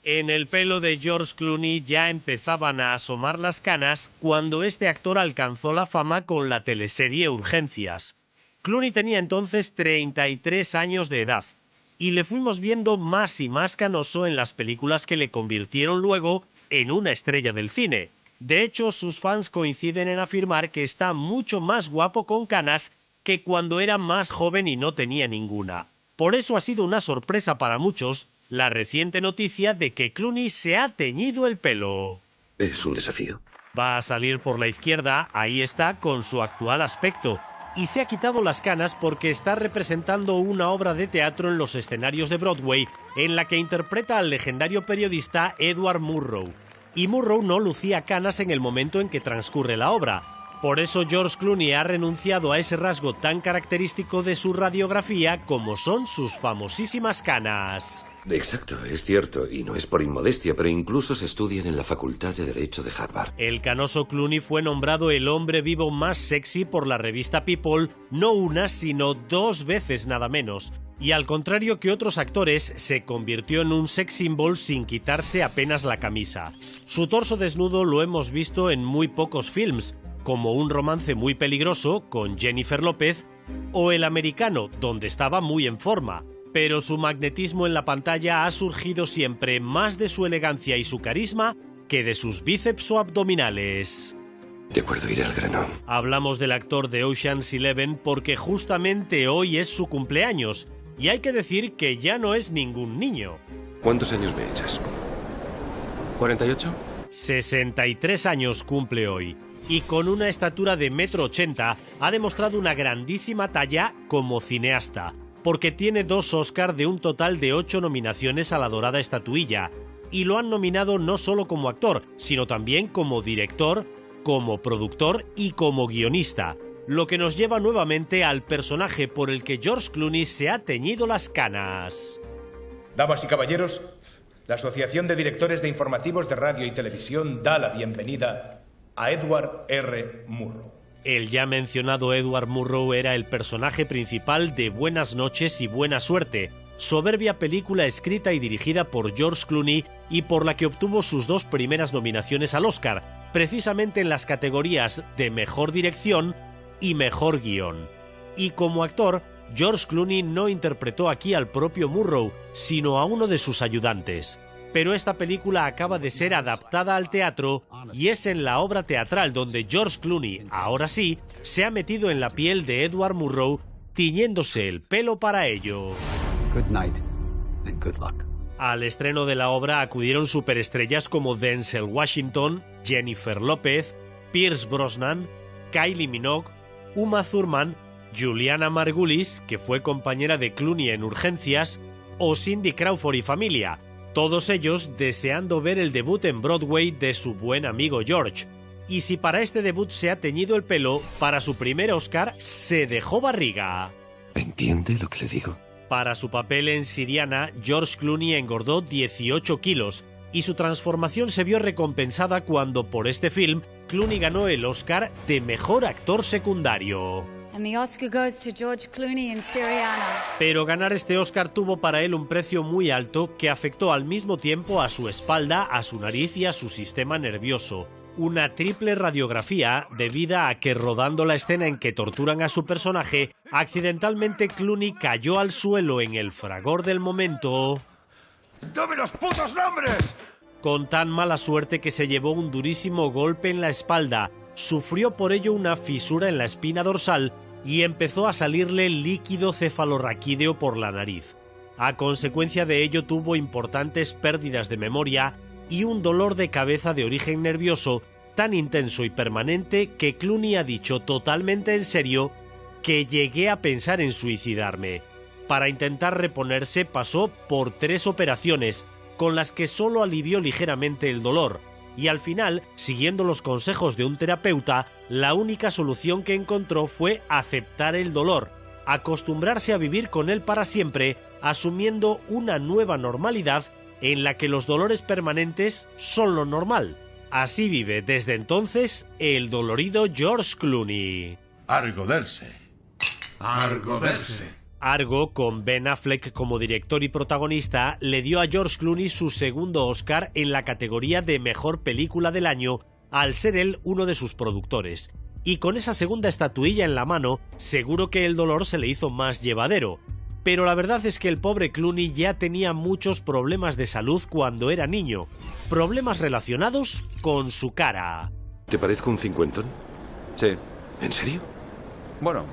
En el pelo de George Clooney ya empezaban a asomar las canas cuando este actor alcanzó la fama con la teleserie Urgencias. Clooney tenía entonces 33 años de edad, y le fuimos viendo más y más canoso en las películas que le convirtieron luego en una estrella del cine. De hecho, sus fans coinciden en afirmar que está mucho más guapo con canas que cuando era más joven y no tenía ninguna. Por eso ha sido una sorpresa para muchos la reciente noticia de que Clooney se ha teñido el pelo. Es un desafío. Va a salir por la izquierda, ahí está, con su actual aspecto. Y se ha quitado las canas porque está representando una obra de teatro en los escenarios de Broadway en la que interpreta al legendario periodista Edward Murrow. Y Murrow no lucía canas en el momento en que transcurre la obra. Por eso George Clooney ha renunciado a ese rasgo tan característico de su radiografía como son sus famosísimas canas. Exacto, es cierto, y no es por inmodestia, pero incluso se estudian en la Facultad de Derecho de Harvard. El canoso Clooney fue nombrado el hombre vivo más sexy por la revista People, no una, sino 2 veces nada menos. Y al contrario que otros actores, se convirtió en un sex symbol sin quitarse apenas la camisa. Su torso desnudo lo hemos visto en muy pocos films, como Un romance muy peligroso con Jennifer López, o El americano, donde estaba muy en forma. Pero su magnetismo en la pantalla ha surgido siempre más de su elegancia y su carisma que de sus bíceps o abdominales. De acuerdo, iré al grano. Hablamos del actor de Ocean's 11 porque justamente hoy es su cumpleaños, y hay que decir que ya no es ningún niño. ¿Cuántos años me echas? ¿48? 63 años cumple hoy, y con una estatura de 1,80 m ha demostrado una grandísima talla como cineasta, porque tiene 2 Oscar de un total de 8 nominaciones a la dorada estatuilla, y lo han nominado no solo como actor, sino también como director, como productor y como guionista, lo que nos lleva nuevamente al personaje por el que George Clooney se ha teñido las canas. Damas y caballeros, la Asociación de Directores de Informativos de Radio y Televisión da la bienvenida a Edward R. Murrow. El ya mencionado Edward Murrow era el personaje principal de Buenas noches y buena suerte, soberbia película escrita y dirigida por George Clooney y por la que obtuvo sus 2 primeras nominaciones al Oscar, precisamente en las categorías de Mejor Dirección y Mejor Guión. Y como actor, George Clooney no interpretó aquí al propio Murrow, sino a uno de sus ayudantes. Pero esta película acaba de ser adaptada al teatro y es en la obra teatral donde George Clooney, ahora sí, se ha metido en la piel de Edward Murrow, tiñéndose el pelo para ello. Good night and good luck. Al estreno de la obra acudieron superestrellas como Denzel Washington, Jennifer López, Pierce Brosnan, Kylie Minogue, Uma Thurman, Juliana Margulies, que fue compañera de Clooney en Urgencias, o Cindy Crawford y familia, todos ellos deseando ver el debut en Broadway de su buen amigo George. Y si para este debut se ha teñido el pelo, para su primer Oscar se dejó barriga. ¿Entiende lo que le digo? Para su papel en Siriana, George Clooney engordó 18 kilos y su transformación se vio recompensada cuando por este film Clooney ganó el Oscar de Mejor Actor Secundario. And the Oscar goes to George Clooney in Syriana. Pero ganar este Oscar tuvo para él un precio muy alto que afectó al mismo tiempo a su espalda, a su nariz y a su sistema nervioso. Una triple radiografía debida a que rodando la escena en que torturan a su personaje, accidentalmente Clooney cayó al suelo en el fragor del momento. ¡Dame los putos nombres! Con tan mala suerte que se llevó un durísimo golpe en la espalda, sufrió por ello una fisura en la espina dorsal y empezó a salirle líquido cefalorraquídeo por la nariz. A consecuencia de ello tuvo importantes pérdidas de memoria y un dolor de cabeza de origen nervioso tan intenso y permanente que Clooney ha dicho totalmente en serio que llegué a pensar en suicidarme. Para intentar reponerse pasó por 3 operaciones, con las que solo alivió ligeramente el dolor, y al final, siguiendo los consejos de un terapeuta, la única solución que encontró fue aceptar el dolor, acostumbrarse a vivir con él para siempre, asumiendo una nueva normalidad en la que los dolores permanentes son lo normal. Así vive desde entonces el dolorido George Clooney. Argoderse. Argoderse. Argo, con Ben Affleck como director y protagonista, le dio a George Clooney su segundo Oscar en la categoría de Mejor Película del Año, al ser él uno de sus productores. Y con esa segunda estatuilla en la mano, seguro que el dolor se le hizo más llevadero. Pero la verdad es que el pobre Clooney ya tenía muchos problemas de salud cuando era niño. Problemas relacionados con su cara. ¿Te parezco un cincuentón? Sí. ¿En serio? Bueno,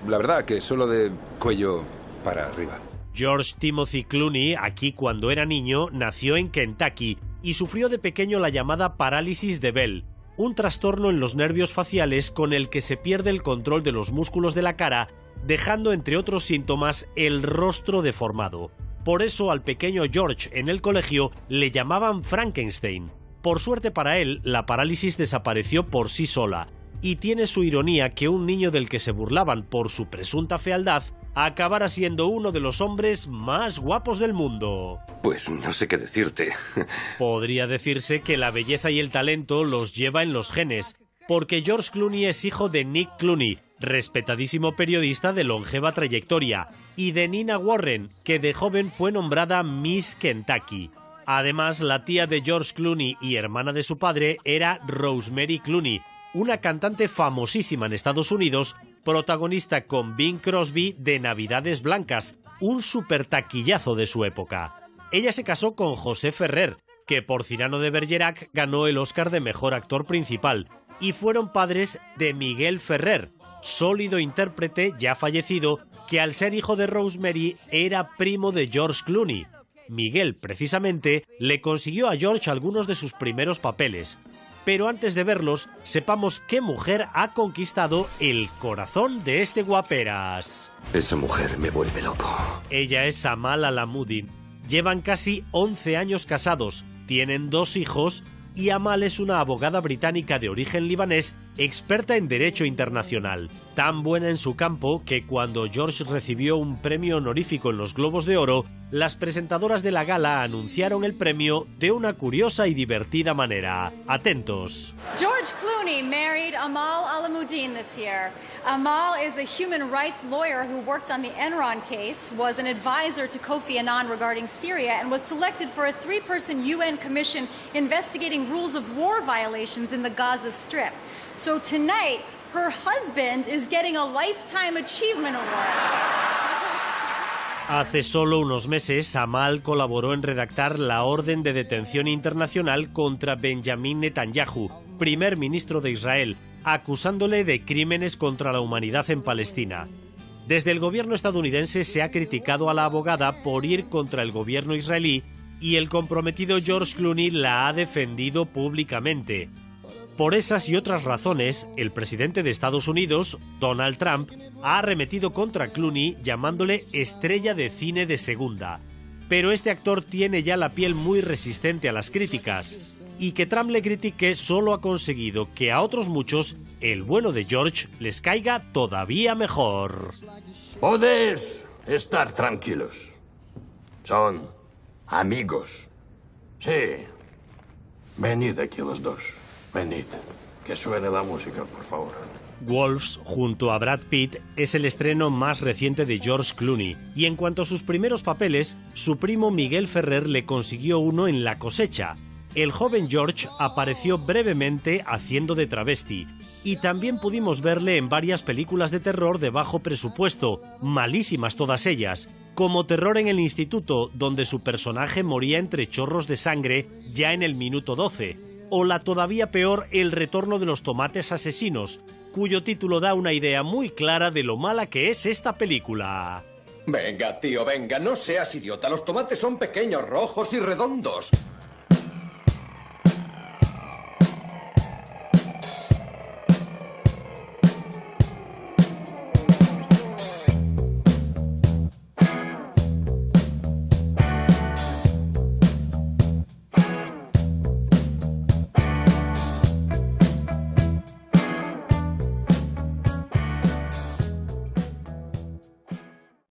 la verdad que solo de cuello para arriba. George Timothy Clooney, aquí cuando era niño, nació en Kentucky y sufrió de pequeño la llamada parálisis de Bell, un trastorno en los nervios faciales con el que se pierde el control de los músculos de la cara, dejando entre otros síntomas el rostro deformado. Por eso al pequeño George en el colegio le llamaban Frankenstein. Por suerte para él, la parálisis desapareció por sí sola, y tiene su ironía que un niño del que se burlaban por su presunta fealdad acabara siendo uno de los hombres más guapos del mundo. Pues no sé qué decirte. Podría decirse que la belleza y el talento los lleva en los genes, porque George Clooney es hijo de Nick Clooney, respetadísimo periodista de longeva trayectoria, y de Nina Warren, que de joven fue nombrada Miss Kentucky. Además, la tía de George Clooney y hermana de su padre era Rosemary Clooney, una cantante famosísima en Estados Unidos, protagonista con Bing Crosby de Navidades Blancas, un super taquillazo de su época. Ella se casó con José Ferrer, que por Cyrano de Bergerac ganó el Oscar de Mejor Actor Principal, y fueron padres de Miguel Ferrer, sólido intérprete ya fallecido, que al ser hijo de Rosemary era primo de George Clooney. Miguel, precisamente, le consiguió a George algunos de sus primeros papeles. Pero antes de verlos, sepamos qué mujer ha conquistado el corazón de este guaperas. Esa mujer me vuelve loco. Ella es Amal Alamuddin. Llevan casi 11 años casados, tienen 2 hijos y Amal es una abogada británica de origen libanés, experta en derecho internacional, tan buena en su campo que cuando George recibió un premio honorífico en los Globos de Oro, las presentadoras de la gala anunciaron el premio de una curiosa y divertida manera. Atentos. George Clooney married Amal Alamuddin this year. Amal is a human rights lawyer who worked on the Enron case, was an advisor to Kofi Annan regarding Syria, and was selected for a 3-person UN commission investigating rules of war violations in the Gaza Strip. So tonight, her husband is getting a Lifetime Achievement Award. Hace solo unos meses, Amal colaboró en redactar la orden de detención internacional contra Benjamin Netanyahu, primer ministro de Israel, acusándole de crímenes contra la humanidad en Palestina. Desde el gobierno estadounidense se ha criticado a la abogada por ir contra el gobierno israelí y el comprometido George Clooney la ha defendido públicamente. Por esas y otras razones, el presidente de Estados Unidos, Donald Trump, ha arremetido contra Clooney llamándole estrella de cine de segunda. Pero este actor tiene ya la piel muy resistente a las críticas, y que Trump le critique solo ha conseguido que a otros muchos el bueno de George les caiga todavía mejor. Podéis estar tranquilos. Son amigos. Sí. Venid aquí los dos. Venid. Que suene la música, por favor. Wolves, junto a Brad Pitt, es el estreno más reciente de George Clooney, y en cuanto a sus primeros papeles, su primo Miguel Ferrer le consiguió uno en La cosecha. El joven George apareció brevemente haciendo de travesti, y también pudimos verle en varias películas de terror de bajo presupuesto, malísimas todas ellas, como Terror en el Instituto, donde su personaje moría entre chorros de sangre ya en el minuto 12, o la todavía peor El retorno de los tomates asesinos, cuyo título da una idea muy clara de lo mala que es esta película. Venga, tío, venga, no seas idiota. Los tomates son pequeños, rojos y redondos.